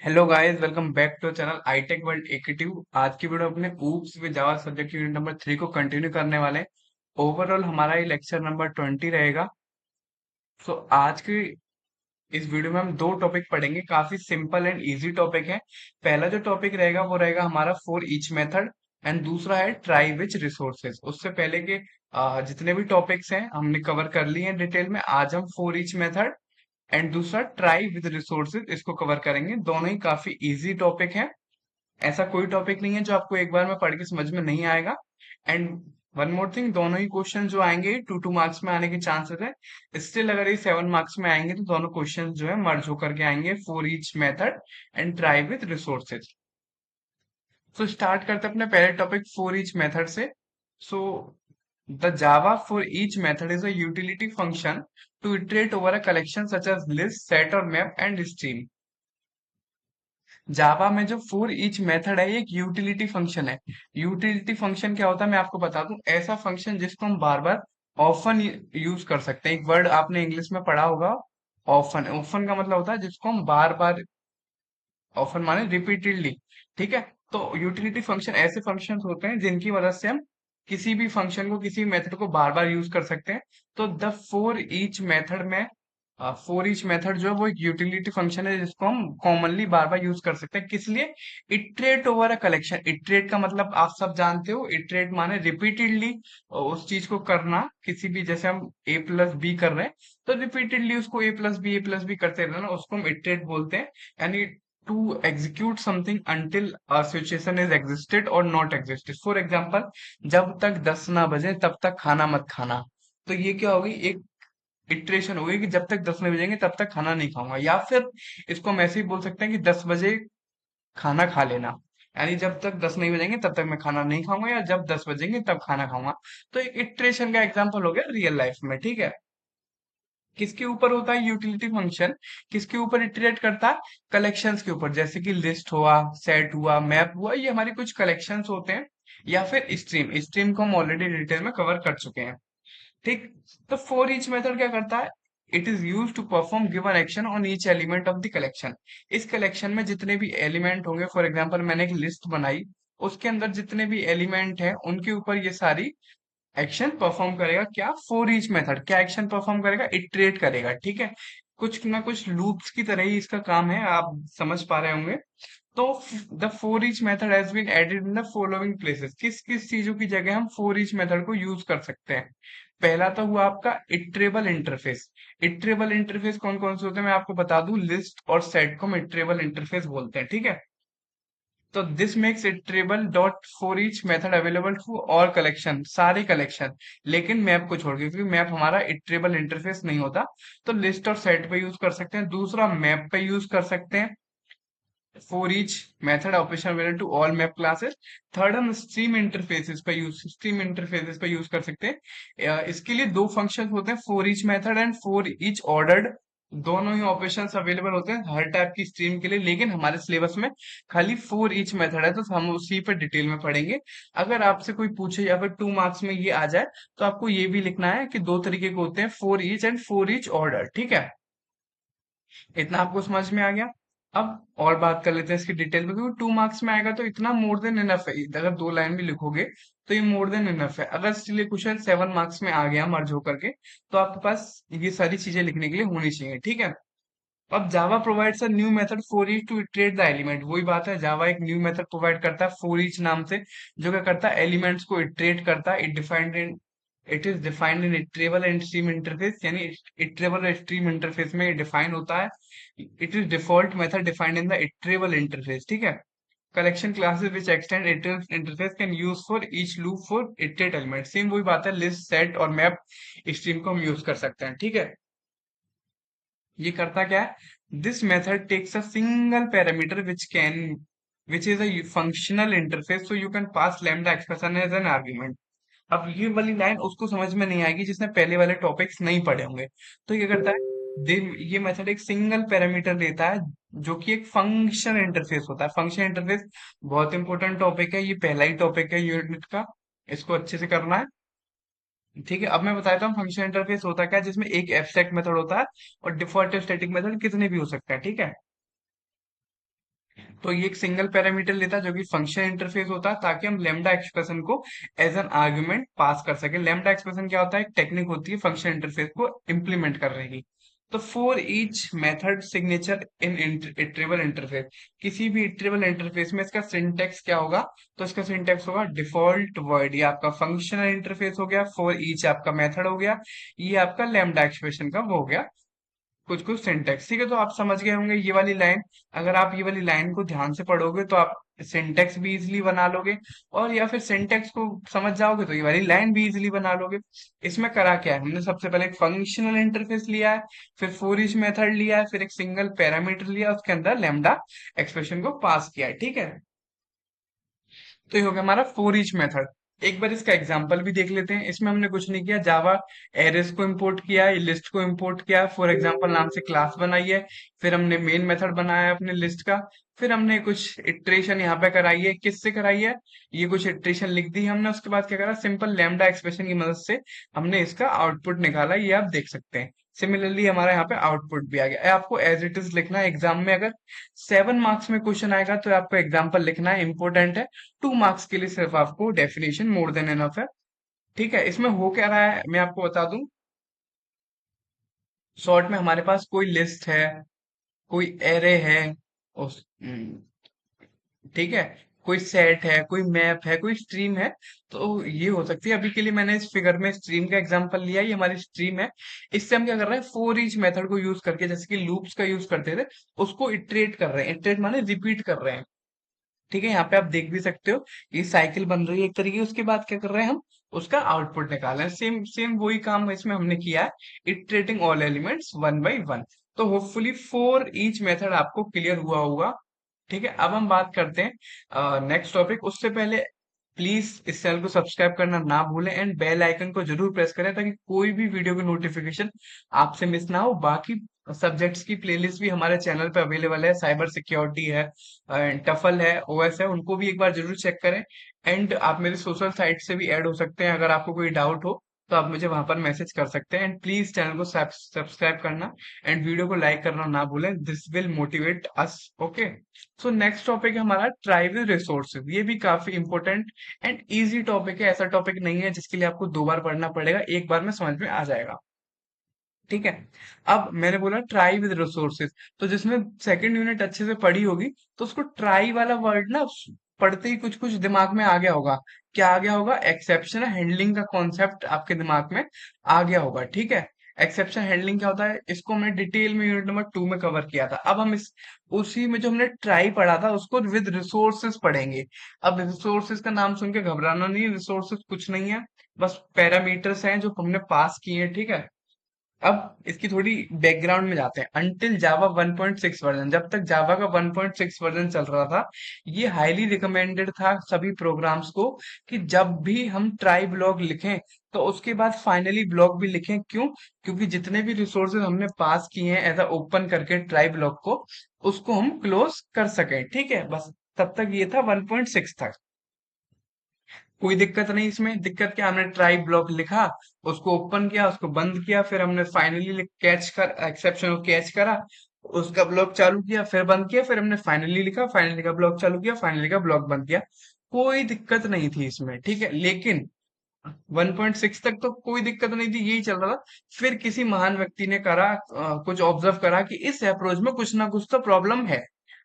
Hello guys, welcome back to channel iTech world एकेटिव। आज की वीडियो अपने OOPS with Java subject unit number 3 को कंटिन्यू करने वाले हैं। ओवरऑल हमारा ये लेक्चर नंबर 20 रहेगा। सो आज की इस वीडियो में हम दो टॉपिक पढ़ेंगे, काफी सिंपल एंड इजी टॉपिक है। पहला जो टॉपिक रहेगा वो रहेगा हमारा फॉर ईच मेथड एंड दूसरा है ट्राई विच रिसोर्सेज। उससे पहले के जितने भी टॉपिक्स हैं हमने कवर कर लिए हैं डिटेल में। आज हम फॉर ईच मेथड एंड दूसरा ट्राई विद रिसोर्सेज इसको कवर करेंगे। दोनों ही काफी इजी टॉपिक है। ऐसा कोई टॉपिक नहीं है जो आपको एक बार में पढ़ के समझ में नहीं आएगा। एंड वन मोर थिंग, दोनों ही क्वेश्चन जो आएंगे 2-2 मार्क्स में आने के चांसेस है। स्टिल अगर ये 7 मार्क्स में आएंगे तो दोनों क्वेश्चन जो है मर्ज होकर के आएंगे for each method and try with resources. So start करते हैं अपने पहले टॉपिक फॉर ईच मेथड से। So the Java for each method is a utility function to iterate over a collection such as list, set और map and stream. Java में जो for each method है ये एक यूटिलिटी फंक्शन है। Utility function क्या होता है मैं आपको बता दूं। ऐसा फंक्शन जिसको हम बार बार ऑफन यूज कर सकते हैं। एक वर्ड आपने इंग्लिश में पढ़ा होगा, ऑफन। ऑफन का मतलब होता है जिसको हम बार बार, ऑफन माने रिपीटेडली। ठीक है। तो यूटिलिटी फंक्शन ऐसे फंक्शंस होते हैं जिनकी मदद से हम किसी भी फंक्शन को, किसी भी मेथड को बार बार यूज कर सकते हैं। तो द फोर ईच मेथड में, फोर ईच मेथड जो है वो एक यूटिलिटी फंक्शन है जिसको हम कॉमनली बार बार यूज कर सकते हैं। किस लिए? Iterate over a collection. Iterate का मतलब आप सब जानते हो, इटरेट माने रिपीटेडली उस चीज को करना। किसी भी, जैसे हम ए प्लस बी कर रहे हैं तो रिपीटेडली उसको ए प्लस बी करते रहना, उसको हम इटरेट बोलते हैं। यानी to execute something until a situation is existed or not existed. For example, जब तक 10 ना बजे तब तक खाना मत खाना। तो ये क्या होगी, एक इटरेशन होगी कि जब तक 10 नहीं बजेंगे तब तक खाना नहीं खाऊंगा। या फिर इसको हम ऐसे ही बोल सकते हैं कि 10 बजे खाना खा लेना। यानी जब तक 10 नहीं बजेंगे तब तक मैं खाना नहीं खाऊंगा, या जब 10 बजेंगे तब खाना खाऊंगा। तो एक इटरेशन का एग्जाम्पल हो गया रियल लाइफ में। ठीक है। किसके ऊपर होता है यूटिलिटी फंक्शन? किसके ऊपर इटरेट करता है? कलेक्शंस के ऊपर। जैसे कि लिस्ट हुआ, सेट हुआ, मैप हुआ, ये हमारे कुछ कलेक्शंस होते हैं। या फिर स्ट्रीम, स्ट्रीम को हम ऑलरेडी डिटेल में कवर कर चुके हैं। ठीक। तो फॉर ईच मेथड क्या करता है? It is use to perform given action on each element of the collection. इस कलेक्शन में जितने भी एलिमेंट होंगे, फॉर एग्जाम्पल मैंने एक लिस्ट बनाई, उसके अंदर जितने भी एलिमेंट हैं उनके ऊपर ये सारी एक्शन परफॉर्म करेगा। क्या? फॉर ईच मेथड क्या एक्शन परफॉर्म करेगा? इटरेट करेगा। ठीक है। कुछ ना कुछ लूप्स की तरह ही इसका काम है, आप समझ पा रहे होंगे। तो the for each method has been added in the following places. किस किस चीजों की जगह हम फोर ईच मेथड को यूज कर सकते हैं? पहला तो हुआ आपका इटरेबल इंटरफेस। इटरेबल इंटरफेस कौन कौन से होते हैं मैं आपको बता दूं। लिस्ट और सेट को हम इटरेबल इंटरफेस बोलते हैं। ठीक है। तो this makes iterable dot for each method available to all collection, सारे कलेक्शन, लेकिन मैप को छोड़ के, क्योंकि मैप हमारा इटरेबल इंटरफेस नहीं होता। तो लिस्ट और सेट पे यूज कर सकते हैं। दूसरा मैप पे यूज कर सकते हैं। For each method operation available to all map classes. Third हम स्ट्रीम इंटरफेसेस पे यूज कर सकते हैं। इसके लिए दो फंक्शन होते हैं, for each method and for each ordered. दोनों ही ऑपरेशंस अवेलेबल होते हैं हर टाइप की स्ट्रीम के लिए, लेकिन हमारे सिलेबस में खाली फॉर ईच मेथड है तो हम उसी पर डिटेल में पढ़ेंगे। अगर आपसे कोई पूछे या फिर 2 मार्क्स में ये आ जाए तो आपको ये भी लिखना है कि दो तरीके के होते हैं, for each and for each order. ठीक है। इतना आपको समझ में आ गया। अब और बात कर लेते हैं इसकी डिटेल में, क्योंकि 2 मार्क्स में आएगा तो इतना मोर देन इनफ है। अगर 2 लाइन भी लिखोगे तो ये मोर देन इनफ है। अगर इसलिए क्वेश्चन 7 मार्क्स में आ गया मर्ज होकर के, तो आपके पास ये सारी चीजें लिखने के लिए होनी चाहिए। ठीक है। अब Java provides a new method for each to iterate the element. वही बात है, जावा एक न्यू मेथड प्रोवाइड करता है फॉर ईच नाम से, जो क्या करता है? एलिमेंट्स को इटरेट करता है। It is defined in iterable and stream interface. यानी इटरेबल और स्ट्रीम इंटरफेस में डिफाइन होता है। It is default method defined in the iterable interface. ठीक है। Collection classes which extend iterable interface can use for each loop for iterate element. Same वही बात है, लिस्ट, सेट और मैप स्ट्रीम को हम यूज कर सकते हैं। ठीक है। ये करता क्या है? This method takes a single parameter which is a functional interface, so you can pass lambda expression as an argument. अब ये वाली लाइन उसको समझ में नहीं आएगी जिसने पहले वाले टॉपिक्स नहीं पढ़े होंगे। तो ये करता है, ये मेथड एक सिंगल पैरामीटर लेता है जो कि एक फंक्शन इंटरफेस होता है। फंक्शन इंटरफेस बहुत इंपॉर्टेंट टॉपिक है, ये पहला ही टॉपिक है यूनिट का, इसको अच्छे से करना है। ठीक है। अब मैं बता देता हूँ फंक्शन इंटरफेस होता क्या है, जिसमें एक एब्स्ट्रैक्ट मेथड होता है और डिफॉल्ट स्टैटिक मेथड कितने भी हो सकते हैं। ठीक है। तो ये एक सिंगल पैरामीटर लेता है जो कि फंक्शन इंटरफेस होता है, ताकि हम लेमडा एक्सप्रेशन को एज एन आर्गुमेंट पास कर सके। लेमडा एक्सप्रेशन क्या होता है? एक टेक्निक होती है फंक्शन इंटरफेस को इम्प्लीमेंट करने की। तो for each method signature in iterable interface, किसी भी इटरेबल इंटरफेस में इसका सिंटेक्स क्या होगा? तो इसका सिंटेक्स होगा डिफॉल्ट वर्ड। ये आपका फंक्शनल इंटरफेस हो गया, फॉर ईच आपका मेथड हो गया, ये आपका लेमडा एक्सप्रेशन का वो हो गया कुछ कुछ सिंटेक्स। ठीक है, तो आप समझ गए होंगे ये वाली लाइन। अगर आप ये वाली लाइन को ध्यान से पढ़ोगे तो आप सिंटेक्स भी इजिली बना लोगे, और या फिर सिंटेक्स को समझ जाओगे तो ये वाली लाइन भी इजिली बना लोगे। इसमें करा क्या है? हमने सबसे पहले एक फंक्शनल इंटरफेस लिया है, फिर फोर ईच मेथड लिया है, फिर एक सिंगल पैरामीटर लिया, उसके अंदर लेमडा एक्सप्रेशन को पास किया है। ठीक है, तो ये हो गया हमारा फोर ईच मेथड। एक बार इसका एग्जांपल भी देख लेते हैं। इसमें हमने कुछ नहीं किया, जावा एरेस को इंपोर्ट किया है, लिस्ट को इंपोर्ट किया है, फॉर एग्जांपल नाम से क्लास बनाई है, फिर हमने मेन मेथड बनाया है अपने लिस्ट का, फिर हमने कुछ इटरेशन यहाँ पे कराई है। किससे कराई है? ये कुछ इटरेशन लिख दी हमने, उसके बाद क्या करा? सिंपल लैम्डा एक्सप्रेशन की मदद से हमने इसका आउटपुट निकाला, ये आप देख सकते हैं। सिमिलरली हमारा यहाँ पे आउटपुट भी आ गया। आपको एज इट इज लिखना है। एग्जाम में अगर 7 मार्क्स में क्वेश्चन आएगा तो आपको एग्जाम्पल लिखना है, इंपॉर्टेंट है। 2 मार्क्स के लिए सिर्फ आपको डेफिनेशन मोर देन एनफ है। ठीक है, इसमें हो क्या रहा है मैं आपको बता दूं। शॉर्ट में हमारे पास कोई लिस्ट है, कोई एरे है, उस ठीक है, कोई सेट है, कोई मैप है, कोई स्ट्रीम है। तो ये हो सकती है। अभी के लिए मैंने इस फिगर में स्ट्रीम का एग्जांपल लिया है, ये हमारी स्ट्रीम है। इससे हम क्या कर रहे हैं? फोर ईच मेथड को यूज करके, जैसे कि लूप्स का यूज करते थे, उसको इटरेट कर रहे हैं। इटरेट माने रिपीट कर रहे हैं। ठीक है, यहाँ पे आप देख भी सकते हो, ये साइकिल बन रही है एक तरीके की। उसके बाद क्या कर रहे हैं हम? उसका आउटपुट निकाल रहे हैं। सेम सेम वही काम इसमें हमने किया है, iterating all elements one by one. तो होपफुली फोर ईच मेथड आपको क्लियर हुआ होगा। ठीक है, अब हम बात करते हैं नेक्स्ट टॉपिक। उससे पहले प्लीज इस चैनल को सब्सक्राइब करना ना भूलें, एंड बेल आइकन को जरूर प्रेस करें, ताकि कोई भी वीडियो की नोटिफिकेशन आपसे मिस ना हो। बाकी सब्जेक्ट्स की प्लेलिस्ट भी हमारे चैनल पे अवेलेबल है। साइबर सिक्योरिटी है, टफल है, ओएस है, उनको भी एक बार जरूर चेक करें। एंड आप मेरे सोशल साइट से भी ऐड हो सकते हैं। अगर आपको कोई डाउट हो तो आप मुझे वहां पर मैसेज कर सकते हैं। एंड प्लीज चैनल को सब्सक्राइब करना एंड वीडियो को लाइक करना ना भूलें। This will motivate us. Okay, so next topic है हमारा ट्राइबल रिसोर्सेज। ये भी काफी इंपॉर्टेंट एंड इजी टॉपिक है। ऐसा टॉपिक नहीं है जिसके लिए आपको 2 बार पढ़ना पड़ेगा, एक बार में समझ में आ जाएगा। ठीक है, अब मैंने बोला ट्राई विद रिसोर्सेज, तो जिसने सेकंड यूनिट अच्छे से पढ़ी होगी तो उसको ट्राई वाला वर्ड ना पढ़ते ही कुछ कुछ दिमाग में आ गया होगा। क्या आ गया होगा? एक्सेप्शन हैंडलिंग का कॉन्सेप्ट आपके दिमाग में आ गया होगा। ठीक है, एक्सेप्शन हैंडलिंग क्या होता है? इसको हमने डिटेल में यूनिट नंबर 2 में कवर किया था। अब हम इस उसी में जो हमने ट्राई पढ़ा था उसको विद रिसोर्सेज पढ़ेंगे। अब रिसोर्सेज का नाम सुन के घबराना नहीं, रिसोर्सेज कुछ नहीं है, बस पैरामीटर्स हैं जो हमने पास किए हैं। ठीक है, अब इसकी थोड़ी बैकग्राउंड में जाते हैं। अंटिल जावा 1.6 वर्जन, जब तक जावा का 1.6 वर्जन चल रहा था, ये हाईली रिकमेंडेड था सभी प्रोग्राम्स को कि जब भी हम ट्राई ब्लॉक लिखें तो उसके बाद फाइनली ब्लॉक भी लिखें। क्यों? क्योंकि जितने भी रिसोर्सेज हमने पास किए हैं ऐसा ओपन करके ट्राई ब्लॉक को, उसको हम क्लोज कर सकें। ठीक है, बस तब तक ये था 1.6 तक। कोई दिक्कत नहीं इसमें। दिक्कत क्या? हमने ट्राई ब्लॉक लिखा, उसको ओपन किया, उसको बंद किया, फिर हमने फाइनली कैच कर एक्सेप्शन को कैच करा, उसका ब्लॉक चालू किया, फिर बंद किया, फिर हमने फाइनली लिखा, फाइनली का ब्लॉक चालू किया, फाइनली का ब्लॉक बंद किया। कोई दिक्कत नहीं थी इसमें। ठीक है, लेकिन 1.6 तक तो कोई दिक्कत नहीं थी, यही चल रहा था। फिर किसी महान व्यक्ति ने कुछ ऑब्जर्व करा कि इस अप्रोच में कुछ ना कुछ तो प्रॉब्लम है।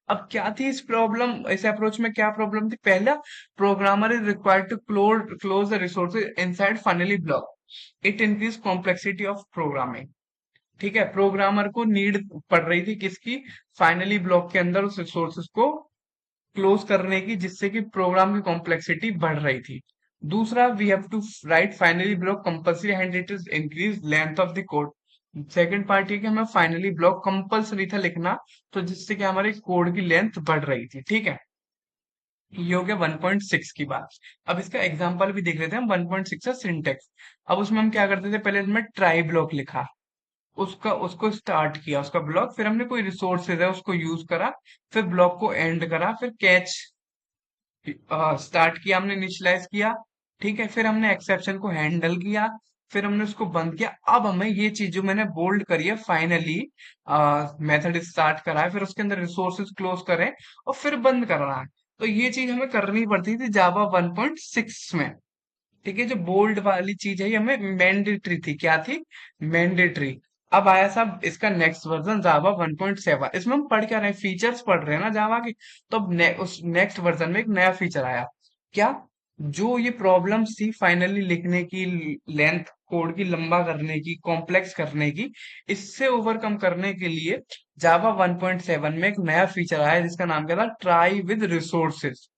अब क्या थी इस प्रॉब्लम, इस अप्रोच में क्या प्रॉब्लम थी? पहला, programmer is required to close the resources inside finally block, it increase complexity of programming. ठीक है, प्रोग्रामर को नीड पड़ रही थी किसकी? फाइनली ब्लॉक के अंदर उस रिसोर्सेज को क्लोज करने की, जिससे कि प्रोग्राम की कॉम्प्लेक्सिटी बढ़ रही थी। दूसरा, we have to write finally block compulsory and it is increase length of the code. Second part ये कि हमें फाइनली ब्लॉक कंपल्सरी था लिखना, तो जिससे कि हमारे कोड की लेंथ बढ़ रही थी। ठीक है, ये हो गया 1.6 की बात। अब इसका एग्जांपल भी देख लेते हैं हम। 1.6 का सिंटेक्स। अब उसमें हम क्या करते थे? पहले हमने ट्राई ब्लॉक लिखा, उसका उसको स्टार्ट किया उसका ब्लॉक, फिर हमने कोई रिसोर्सेज है उसको यूज करा, फिर ब्लॉक को एंड करा, फिर कैच स्टार्ट किया, हमने इनिशियलाइज किया। ठीक है, फिर हमने एक्सेप्शन को हैंडल किया, फिर हमने उसको बंद किया। अब हमें ये चीज जो मैंने बोल्ड करी है फाइनली, मेथड स्टार्ट करा है, फिर उसके अंदर रिसोर्सेज क्लोज करें और फिर बंद करना है। तो ये चीज हमें करनी पड़ती थी जावा 1.6 में। ठीक है, जो बोल्ड वाली चीज है ये हमें मैंडेटरी थी। क्या थी? मैंडेटरी। अब आया साहब इसका नेक्स्ट वर्जन जावा 1.7। इसमें हम पढ़ क्या रहे हैं? फीचर्स पढ़ रहे हैं ना जावा की। तो अब उस नेक्स्ट वर्जन में एक नया फीचर आया। क्या? जो ये प्रॉब्लम्स थी फाइनली लिखने की, लेंथ कोड की लंबा करने की, कॉम्प्लेक्स करने की, इससे ओवरकम करने के लिए जावा 1.7 में एक नया फीचर आया जिसका नाम क्या था? Try with resources.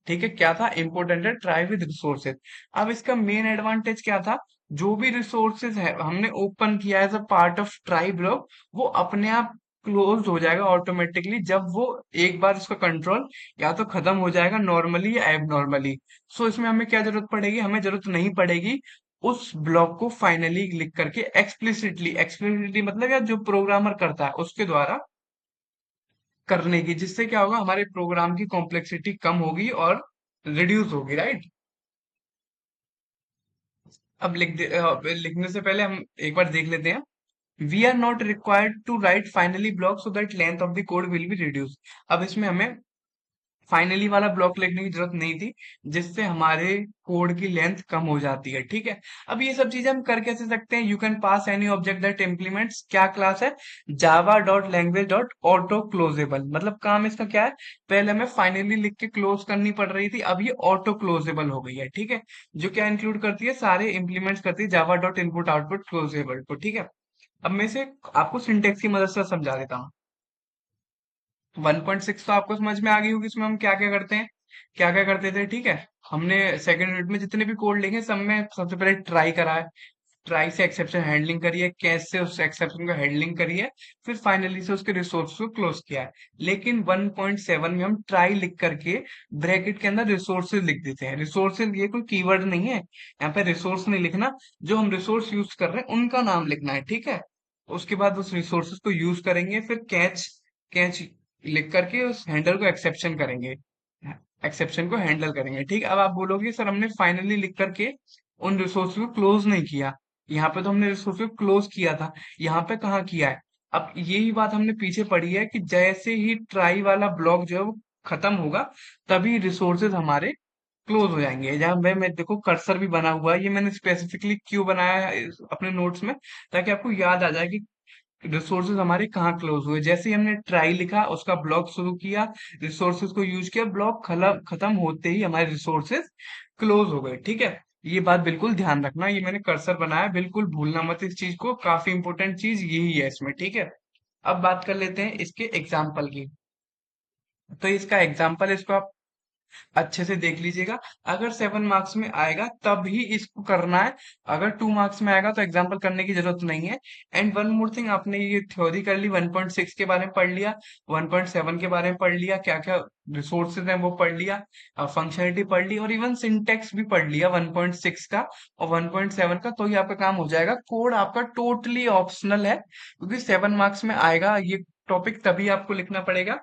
ठीक है, क्या था? इंपॉर्टेंट है, ट्राई विद रिसोर्सेज। अब इसका मेन एडवांटेज क्या था? जो भी रिसोर्सेज है हमने ओपन किया as a part of try block, वो अपने आप क्लोज हो जाएगा ऑटोमेटिकली, जब वो एक बार उसका कंट्रोल या तो खत्म हो जाएगा नॉर्मली या एबनॉर्मली। सो इसमें हमें क्या जरूरत पड़ेगी? हमें जरूरत नहीं पड़ेगी उस ब्लॉक को फाइनली लिख करके एक्सप्लिसिटली, एक्सप्लिसिटली मतलब या जो प्रोग्रामर करता है उसके द्वारा करने की, जिससे क्या होगा? हमारे प्रोग्राम की कॉम्प्लेक्सिटी कम होगी और रिड्यूस होगी, राइट? अब लिखने से पहले हम एक बार देख लेते हैं। We are not required to write finally block so that length of the code will be reduce. अब इसमें हमें फाइनली वाला ब्लॉक लिखने की जरूरत नहीं थी, जिससे हमारे कोड की लेंथ कम हो जाती है। ठीक है, अब ये सब चीजें हम कर कैसे सकते हैं? You can pass any object that implements क्या क्लास है? Java dot language dot auto closable. मतलब काम इसका क्या है? पहले हमें फाइनली लिख के क्लोज करनी पड़ रही थी, अब ये ऑटो क्लोजेबल हो गई है। ठीक है, जो क्या इंक्लूड करती है? सारे इंप्लीमेंट्स करती है Java dot input output closable को। ठीक है, अब मैं इसे आपको सिंटेक्स की मदद से समझा देता हूँ। 1.6 तो आपको समझ में आ गई होगी, इसमें हम क्या क्या करते हैं, क्या क्या करते थे। ठीक है, हमने सेकंड यूनिट में जितने भी कोड लिखे सब में सबसे पहले ट्राई करा है। ट्राई से एक्सेप्शन हैंडलिंग करी है, कैश से उस एक्सेप्शन को हैंडलिंग करी है, फिर फाइनली से उसके रिसोर्स को क्लोज किया है। लेकिन 1.7 में हम ट्राई लिख करके ब्रैकेट के अंदर रिसोर्सेज लिख देते हैं। रिसोर्सेज ये कोई कीवर्ड नहीं है, यहाँ पे रिसोर्स नहीं लिखना, जो हम रिसोर्स यूज कर रहे हैं उनका नाम लिखना है। ठीक है, उसके बाद उस रिसोर्सेज को यूज करेंगे, फिर कैच, कैच लिख करके उस हैंडल को एक्सेप्शन करेंगे, एक्सेप्शन को हैंडल करेंगे। ठीक है, अब आप बोलोगे सर हमने फाइनली लिख करके उन रिसोर्स को क्लोज नहीं किया। यहाँ पे तो हमने रिसोर्स को क्लोज किया था, यहाँ पे कहाँ किया है? अब यही बात हमने पीछे पढ़ी है कि जैसे ही ट्राई वाला ब्लॉक जो है वो खत्म होगा, तभी रिसोर्सेज हमारे क्लोज हो जाएंगे। जहां मैं देखो कर्सर भी बना हुआ है, ये मैंने स्पेसिफिकली क्यों बनाया है अपने नोट्स में, ताकि आपको याद आ जाए कि रिसोर्सेज हमारे कहाँ क्लोज हुए। जैसे ही हमने ट्राई लिखा, उसका ब्लॉक शुरू किया, रिसोर्सेज को यूज किया, ब्लॉक खत्म होते ही हमारे रिसोर्सेज क्लोज हो गए। ठीक है, ये बात बिल्कुल ध्यान रखना, ये मैंने कर्सर बनाया, बिल्कुल भूलना मत इस चीज को, काफी इंपॉर्टेंट चीज यही है इसमें। ठीक है, अब बात कर लेते हैं इसके एग्जाम्पल की। तो इसका एग्जाम्पल, इसको आप अच्छे से देख लीजिएगा। अगर 7 मार्क्स में आएगा तब ही इसको करना है, अगर 2 मार्क्स में आएगा तो एग्जाम्पल करने की जरूरत नहीं है। एंड वन मोर थिंग, आपने ये थ्योरी कर ली, 1.6 के बारे में पढ़ लिया, 1.7 के बारे में पढ़ लिया, क्या क्या रिसोर्सेज हैं वो पढ़ लिया, फंक्शनलिटी पढ़ ली, और इवन सिंटेक्स भी पढ़ लिया 1.6 का और 1.7 का। तो ही आपका काम हो जाएगा। कोड आपका टोटली ऑप्शनल है, क्योंकि 7 मार्क्स में आएगा ये टॉपिक, तभी आपको लिखना पड़ेगा।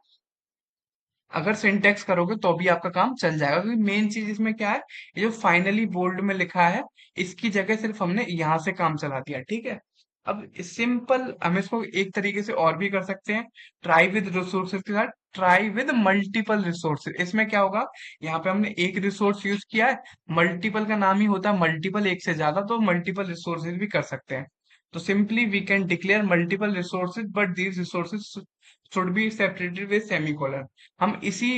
अगर सिंटेक्स करोगे तो भी आपका काम चल जाएगा, क्योंकि मेन चीज इसमें क्या है, ये जो फाइनली बोल्ड में लिखा है, इसकी जगह सिर्फ हमने यहां से काम चला दिया। ठीक है, अब सिंपल हम इसको एक तरीके से और भी कर सकते हैं, ट्राई विद रिसोर्सेज के साथ ट्राई विद मल्टीपल रिसोर्सेज। इसमें क्या होगा, यहाँ पे हमने एक रिसोर्स यूज किया है, मल्टीपल का नाम ही होता है मल्टीपल, एक से ज्यादा, तो मल्टीपल रिसोर्सेज भी कर सकते हैं। तो simply we can declare multiple resources but these resources should be separated with semicolon. हम इसी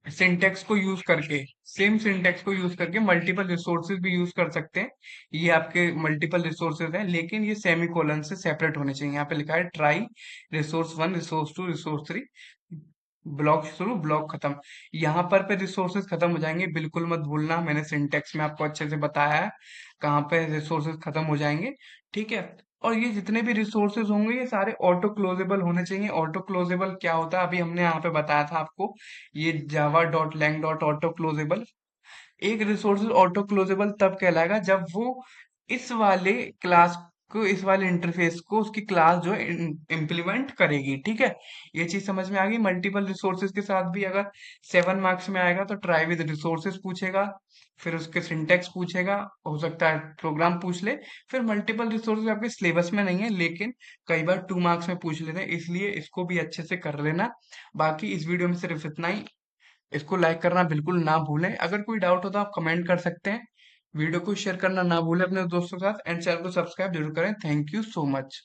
सिंटेक्स को यूज करके, सेम सिंटेक्स को यूज करके मल्टीपल रिसोर्सेज भी यूज कर सकते हैं। ये आपके मल्टीपल रिसोर्सेज हैं, लेकिन ये सेमीकोलन से सेपरेट होने चाहिए। यहाँ पे लिखा है try resource one, resource two, resource three, block शुरू ब्लॉक खत्म। यहाँ पर पे रिसोर्सेज खत्म हो जाएंगे, बिल्कुल मत भूलना, मैंने सिंटेक्स में आपको अच्छे से बताया है कहाँ पे रिसोर्सेज खत्म हो जाएंगे। ठीक है, और ये जितने भी रिसोर्सेज होंगे ये सारे ऑटो क्लोजेबल होने चाहिए। ऑटो क्लोजेबल क्या होता है अभी हमने यहाँ पे बताया था आपको, ये Java dot lang dot auto closeable. एक रिसोर्सेज ऑटो क्लोजेबल तब कहलाएगा जब वो इस वाले क्लास को इस वाले इंटरफेस को उसकी क्लास जो है इम्प्लीमेंट करेगी। ठीक है, ये चीज समझ में आ गई। मल्टीपल रिसोर्सेज के साथ भी अगर 7 मार्क्स में आएगा तो ट्राई विद रिसोर्सेज पूछेगा, फिर उसके सिंटेक्स पूछेगा, हो सकता है प्रोग्राम पूछ ले। फिर मल्टीपल रिसोर्सेज आपके सिलेबस में नहीं है, लेकिन कई बार 2 मार्क्स में पूछ लेते हैं, इसलिए इसको भी अच्छे से कर लेना। बाकी इस वीडियो में सिर्फ इतना ही। इसको लाइक करना बिल्कुल ना भूलें। अगर कोई डाउट हो तो आप कमेंट कर सकते हैं। वीडियो को शेयर करना ना भूलें अपने दोस्तों के साथ, एंड चैनल को सब्सक्राइब जरूर करें। Thank you so much.